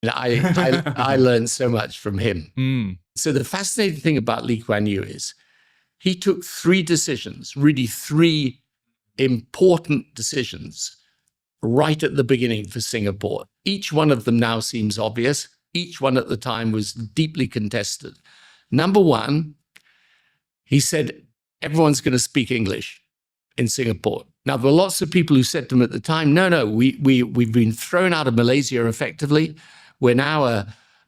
I learned so much from him. So the fascinating thing about Lii Kuan Yew is he took three decisions, really three important decisions right at the beginning for Singapore. Each one of them now seems obvious. Each one at the time was deeply contested. Number one, he said, everyone's going to speak English in Singapore. Now, there were lots of people who said to him at the time, no, we've been thrown out of Malaysia effectively. We're now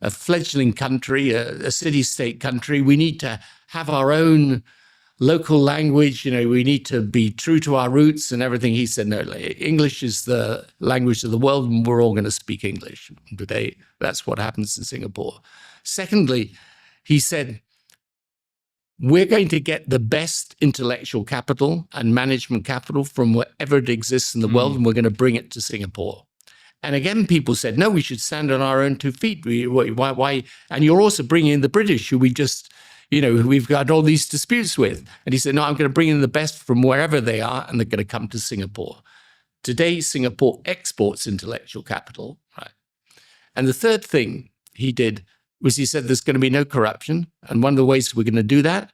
a fledgling country, a city-state country. We need to have our own local language. We need to be true to our roots and everything. He said, no, English is the language of the world, and we're all going to speak English. Today, that's what happens in Singapore. Secondly, he said, we're going to get the best intellectual capital and management capital from wherever it exists in the world, and we're going to bring it to Singapore. And again, people said, no, we should stand on our own 2 feet. Why? And you're also bringing in the British, who we just, we've got all these disputes with. And he said, no, I'm going to bring in the best from wherever they are, and they're going to come to Singapore. Today, Singapore exports intellectual capital, right? And the third thing he did was he said there's going to be no corruption. And one of the ways we're going to do that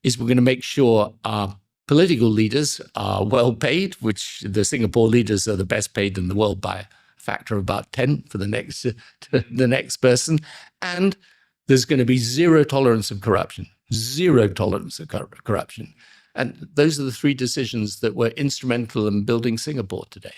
is we're going to make sure our political leaders are well paid, which the Singapore leaders are the best paid in the world by a factor of about 10 for the next person. And there's going to be zero tolerance of corruption, zero tolerance of corruption. And those are the three decisions that were instrumental in building Singapore today.